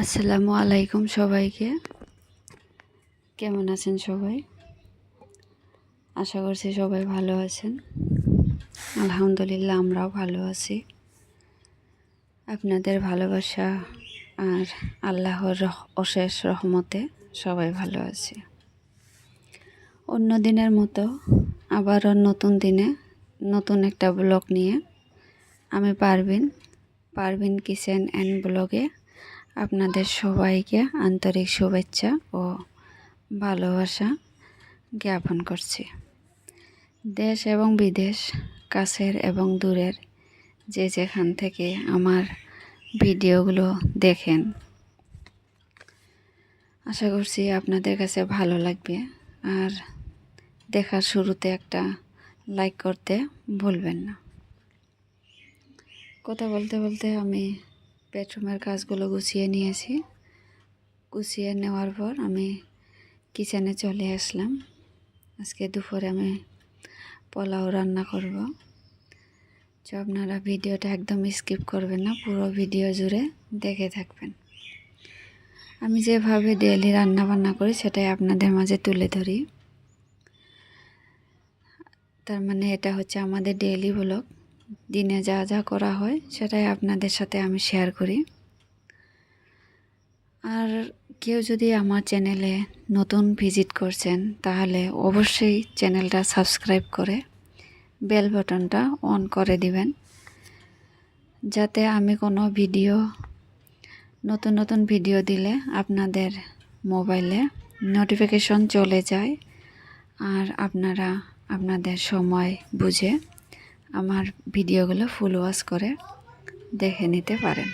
আসসালামু আলাইকুম সবাইকে। কেমন আছেন সবাই? আশা করছি সবাই ভালো আছেন। আলহামদুলিল্লাহ আমরাও ভালো আছি। আপনাদের ভালোবাসা আর আল্লাহর অশেষ রহমতে সবাই ভালো আছি। অন্য দিনের মতো আবারও নতুন দিনে নতুন একটা ব্লগ নিয়ে আমি পারভিন কিচেন অ্যান্ড ব্লগে আপনাদের সবাইকে আন্তরিক শুভেচ্ছা ও ভালোবাসা জ্ঞাপন করছি। দেশ এবং বিদেশ, কাছের এবং দূরের যে যেখান থেকে আমার ভিডিওগুলো দেখেন, আশা করছি আপনাদের কাছে ভালো লাগবে। আর দেখার শুরুতে একটা লাইক করতে ভুলবেন না। কথা বলতে বলতে আমি বেডরুমের কাজগুলো গুছিয়ে নিয়েছি। গুছিয়ে নেওয়ার পর আমি কিচেনে চলে আসলাম। আজকে দুপুরে আমি পোলাও রান্না করব। তো আপনারা ভিডিওটা একদম স্কিপ করবেন না, পুরো ভিডিও জুড়ে দেখে থাকবেন। আমি যেভাবে ডেইলি রান্না বান্না করি সেটাই আপনাদের মাঝে তুলে ধরি। তার মানে এটা হচ্ছে আমাদের ডেইলি ব্লগ। দিনে যা যা করা হয় সেটাই আপনাদের সাথে আমি শেয়ার করি। আর কেউ যদি আমার চ্যানেলে নতুন ভিজিট করছেন তাহলে অবশ্যই চ্যানেলটা সাবস্ক্রাইব করে বেল বাটনটা অন করে দিবেন, যাতে আমি কোনো নতুন ভিডিও দিলে আপনাদের মোবাইলে নোটিফিকেশন চলে যায় আর আপনারা আপনাদের সময় বুঝে আমার ভিডিওগুলো ফুল ওয়াচ করে দেখে নিতে পারেন।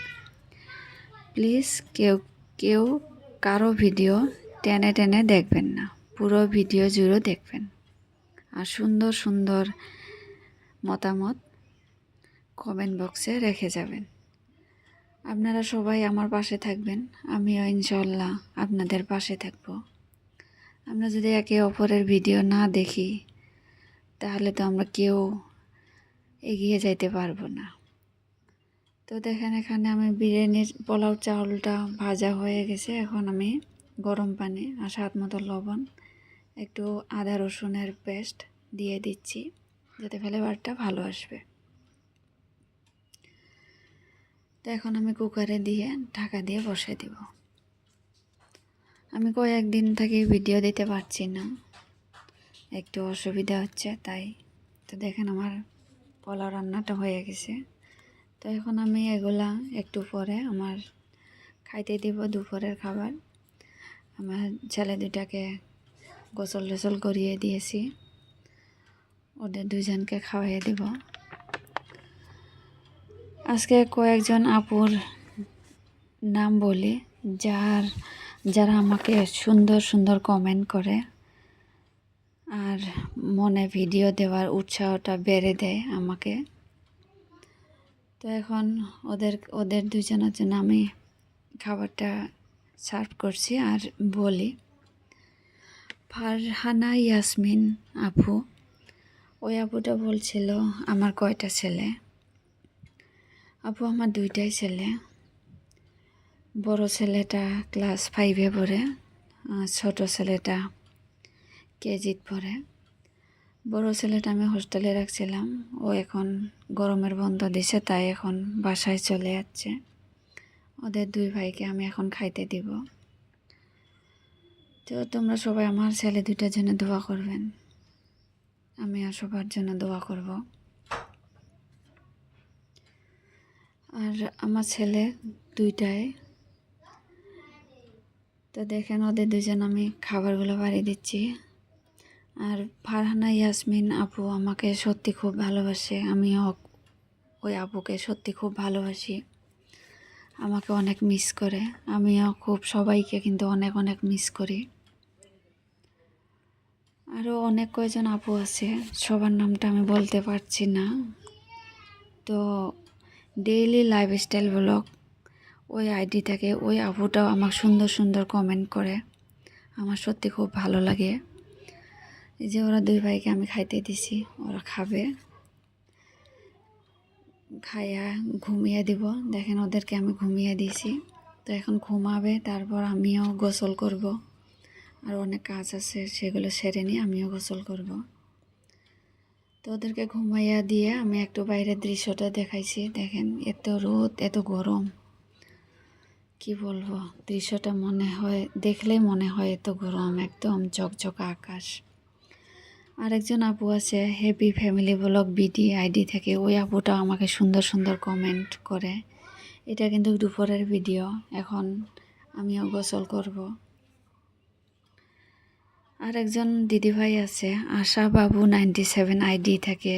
প্লিজ কেউ কারো ভিডিও টেনে টেনে দেখবেন না, পুরো ভিডিও জুড়ে দেখবেন। আর সুন্দর সুন্দর মতামত কমেন্ট বক্সে রেখে যাবেন। আপনারা সবাই আমার পাশে থাকবেন, আমিও ইনশাল্লাহ আপনাদের পাশে থাকব। আমরা যদি একে অপরের ভিডিও না দেখি তাহলে তো আমরা কেউ এগিয়ে যাইতে পারবো না। তো দেখেন, এখানে আমি বিরিয়ানির পোলাও চাউলটা ভাজা হয়ে গেছে। এখন আমি গরম পানি আর স্বাদ মতো লবণ, একটু আদা রসুনের পেস্ট দিয়ে দিচ্ছি যাতে ফ্লেভারটা ভালো আসবে। তো এখন আমি কুকারে দিয়ে ঢাকা দিয়ে বসিয়ে দিব। আমি কয়েকদিন থেকে ভিডিও দিতে পারছি না, একটু অসুবিধা হচ্ছে তাই। তো দেখেন আমার পোলাও রান্নাটা হয়ে গেছে। তো এখন আমি এগুলা একটু পরে আমার খাইতে দিব দুপুরের খাবার। আমার ছেলে দুটাকে গোসল টোসল করিয়ে দিয়েছি, ওদের দুজনকে খাওয়াইয়ে দিব। আজকে কয়েকজন আপুর নাম বলি যারা আমাকে সুন্দর সুন্দর কমেন্ট করে আর মনে ভিডিও দেওয়ার উৎসাহটা বেড়ে দেয় আমাকে। তো এখন ওদের দুজনের জন্য আমি খাবারটা সার্ভ করছি। আর বলি, ফারহানা ইয়াসমিন আপু, ওই আপুটা বলছিল আমার কয়টা ছেলে। আপু আমার দুইটাই ছেলে। বড় ছেলেটা ক্লাস 5-এ পড়ে, ছোট ছেলেটা কেজিতে পড়ে। বড় ছেলেটা আমি হোস্টেলে রাখছিলাম, ও এখন গরমের বন্ধ দিছে তাই এখন বাসায় চলে যাচ্ছে। ওদের দুই ভাইকে আমি এখন খাইতে দিব। তো তোমরা সবাই আমার ছেলে দুইটার জন্য দোয়া করবেন, আমিও সবার জন্য দোয়া করব। আর আমার ছেলে দুইটাই। তো দেখেন ওদের দুজন আমি খাবারগুলো বাড়িয়ে দিচ্ছি। আর ফারহানা ইয়াসমিন আপু আমাকে সত্যি খুব ভালোবাসে, আমিও ওই আপুকে সত্যি খুব ভালোবাসি। আমাকে অনেক মিস করে, আমিও খুব সবাইকে কিন্তু অনেক অনেক মিস করি। আরও অনেক কয়জন আপু আছে, সবার নামটা আমি বলতে পারছি না। তো ডেইলি লাইফস্টাইল ব্লগ ওই আইডি থেকে ওই আপুটাও আমাকে সুন্দর সুন্দর কমেন্ট করে, আমার সত্যি খুব ভালো লাগে। এই যে ওরা দুই ভাইকে আমি খাইতে দিছি, ওরা খাবে, খাইয়া ঘুমিয়ে দিব। দেখেন ওদেরকে আমি ঘুমিয়ে দিয়েছি। তো এখন ঘুমাবে, তারপর আমিও গোসল করব। আর অনেক কাজ আছে, সেগুলো সেরে নিয়ে আমিও গোসল করব। তো ওদেরকে ঘুমাইয়া দিয়ে আমি একটু বাইরের দৃশ্যটা দেখাইছি। দেখেন, এত রোদ, এত গরম, কি বলবো। দৃশ্যটা মনে হয়, দেখলেই মনে হয় এত গরম, একদম ঝকঝকা আকাশ। আরেকজন আপু আছে happy family blog BD ID থেকে, ওই আপুটা আমাকে সুন্দর সুন্দর কমেন্ট করে। এটা কিন্তু দুপুরের ভিডিও, এখন আমিও গোসল করব। আর একজন দিদিভাই আছে আশা বাবু 97 আইডি থেকে,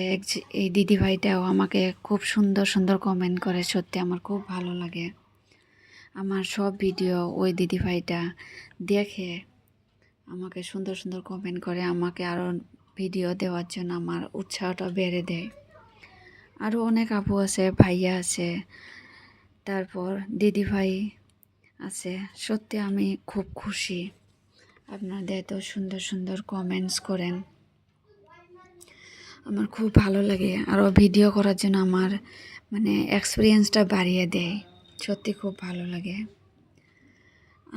এই দিদিভাইটাও আমাকে খুব সুন্দর সুন্দর কমেন্ট করে। সত্যি আমার খুব ভালো লাগে। আমার সব ভিডিও ওই দিদিভাইটা দেখে আমাকে সুন্দর সুন্দর কমেন্ট করে, আমাকে আরও ভিডিও দেওয়ার জন্য আমার উৎসাহটা বেড়ে দেয়। আরও অনেক আপু আছে, ভাইয়া আছে, তারপর দিদিভাই আছে। সত্যি আমি খুব খুশি, আপনাদের এত সুন্দর সুন্দর কমেন্টস করেন, আমার খুব ভালো লাগে। আরও ভিডিও করার জন্য আমার মানে এক্সপিরিয়েন্সটা বাড়িয়ে দেয়। সত্যি খুব ভালো লাগে।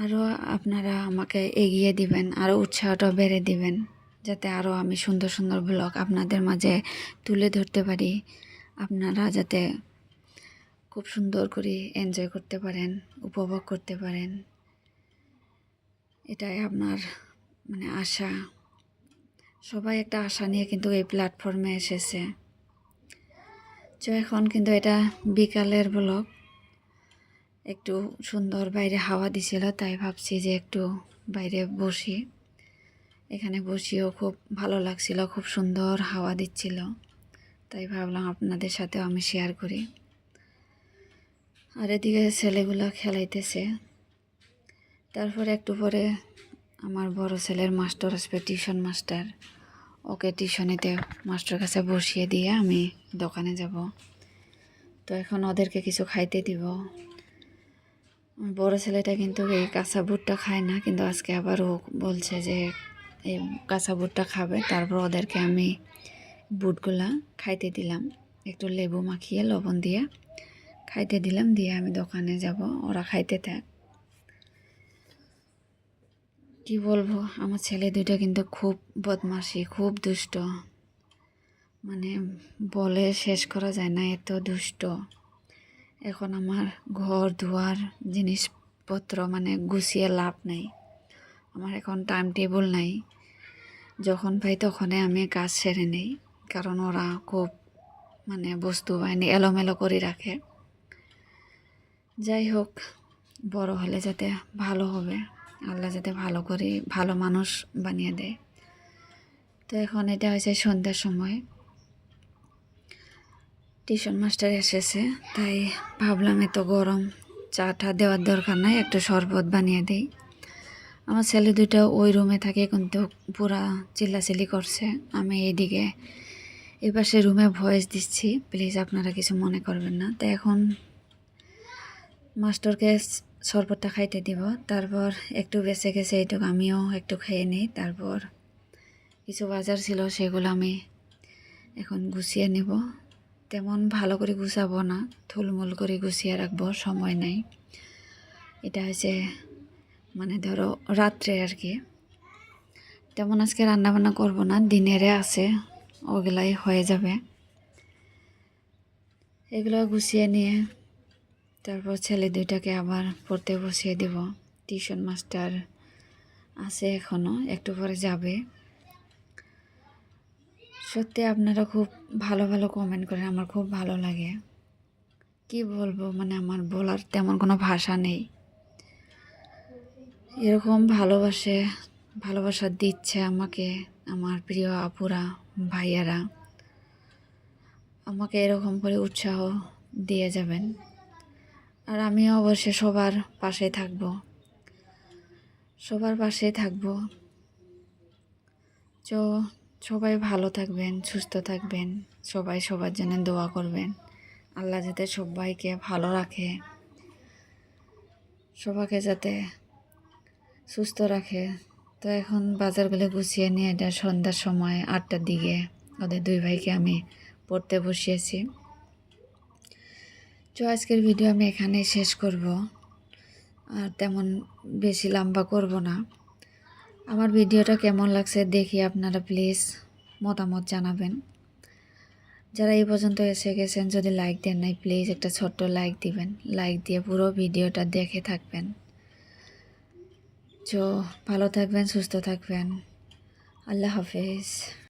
আরও আপনারা আমাকে এগিয়ে দিবেন, আরও উৎসাহটা বেড়ে দিবেন, যাতে আরও আমি সুন্দর সুন্দর ব্লগ আপনাদের মাঝে তুলে ধরতে পারি। আপনারা যাতে খুব সুন্দর করে এনজয় করতে পারেন, উপভোগ করতে পারেন, এটাই আপনার মানে আশা। সবাই একটা আশা নিয়ে কিন্তু এই প্ল্যাটফর্মে এসেছে। তো এখন কিন্তু এটা বিকালের ব্লগ, একটু সুন্দর বাইরে হাওয়া দিছিল, তাই ভাবছি যে একটু বাইরে বসি। এখানে বসিও খুব ভালো লাগছিল, খুব সুন্দর হাওয়া দিচ্ছিল, তাই ভাবলাম আপনাদের সাথেও আমি শেয়ার করি। আর এদিকে ছেলেগুলো খেলাইতেছে। তারপর একটু পরে আমার বড় ছেলের মাস্টার আসবে, টিউশন মাস্টার। ওকে টিউশনিতে মাস্টার কাছে বসিয়ে দিয়ে আমি দোকানে যাব। তো এখন ওদেরকে কিছু খাইতে দিব। বড় ছেলেটা কিন্তু এই কাঁচা বুটটা খায় না, কিন্তু আজকে আবার ও বলছে যে এই কাঁচা বুটটা খাবে। তারপর ওদেরকে আমি বুটগুলা খাইতে দিলাম, একটু লেবু মাখিয়ে লবণ দিয়ে খাইতে দিলাম, দিয়ে আমি দোকানে যাব, ওরা খাইতে থাক। কি বলবো, আমার ছেলে দুটো কিন্তু খুব বদমাশি, খুব দুষ্ট, মানে বলে শেষ করা যায় না, এত দুষ্ট। এখন আমার ঘর দুয়ার জিনিসপত্র মানে গুছিয়ে লাভ নাই, আমার এখন টাইম টেবিল নাই। যখন পাই তখনই আমি কাজ সেরে নেই, কারণ ওরা খুব মানে বস্তু বাহিনী এলোমেলো করে রাখে। যাই হোক, বড় হলে যাতে ভালো হবে, আল্লাহ যাতে ভালো করে ভালো মানুষ বানিয়ে দেয়। তো এখন এটা হয়েছে সন্ধ্যার সময়, টিউশন মাস্টার এসেছে, তাই ভাবলাম এত গরম, চাটা দেওয়ার দরকার নাই, একটু শরবত বানিয়ে দেই। আমার ছেলে দুটো ওই রুমে থাকে, কিন্তু পুরা চিল্লাচিল্লি করছে। আমি এইদিকে এই পাশে রুমে ভয়েস দিচ্ছি, প্লিজ আপনারা কিছু মনে করবেন না। তো এখন মাস্টারকে শরবতটা খাইতে দিব, তারপর একটু বেঁচে গেছে এইটুকু আমিও একটু খেয়ে নিই। তারপর কিছু বাজার ছিল, সেগুলো আমি এখন গুছিয়ে নিব। তেমন ভালো করে গুছাবো না, থুলমুল করে গুছিয়ে রাখবো, সময় নেই। এটা হচ্ছে মানে ধরো রাত্রে আর কি। তেমন আজকে রান্নাবান্না করবো না, দিনেরে আছে, ওগুলাই হয়ে যাবে। এগুলো গুছিয়ে নিয়ে তারপর ছেলে দুইটাকে আবার পড়তে বসিয়ে দেব। টিউশন মাস্টার আছে এখনও, একটু পরে যাবে। সত্যি আপনারা খুব ভালো ভালো কমেন্ট করেন, আমার খুব ভালো লাগে। কি বলবো, মানে আমার বলার তেমন কোনো ভাষা নেই। এরকম ভালোবাসা দিচ্ছে আমাকে আমার প্রিয় আপুরা, ভাইয়ারা। আমাকে এরকম করে উৎসাহ দিয়ে যাবেন, আর আমিও অবশ্যই সবার পাশে থাকবো। তো সবাই ভালো থাকবেন, সুস্থ থাকবেন, সবাই সবার জন্য দোয়া করবেন। আল্লাহ যাতে সবাইকে ভালো রাখে, সবাইকে যাতে সুস্থ রাখে। তো এখন বাজারগুলো গুছিয়ে নিয়ে, এটা সন্ধ্যার সময় 8টার দিকে ওদের দুই ভাইকে আমি পড়তে বসিয়েছি। তো আজকের ভিডিও আমি এখানেই শেষ করব। আর তেমন বেশি লম্বা করব না। আমার ভিডিওটা কেমন লাগছে দেখি আপনারা প্লিজ মতামত জানাবেন। যারা এই পর্যন্ত এসে গেছেন, যদি লাইক দেন নাই প্লিজ একটা ছোট্ট লাইক দিবেন। লাইক দিয়ে পুরো ভিডিওটা দেখে থাকবেন। তো ভালো থাকবেন, সুস্থ থাকবেন। আল্লাহ হাফেজ।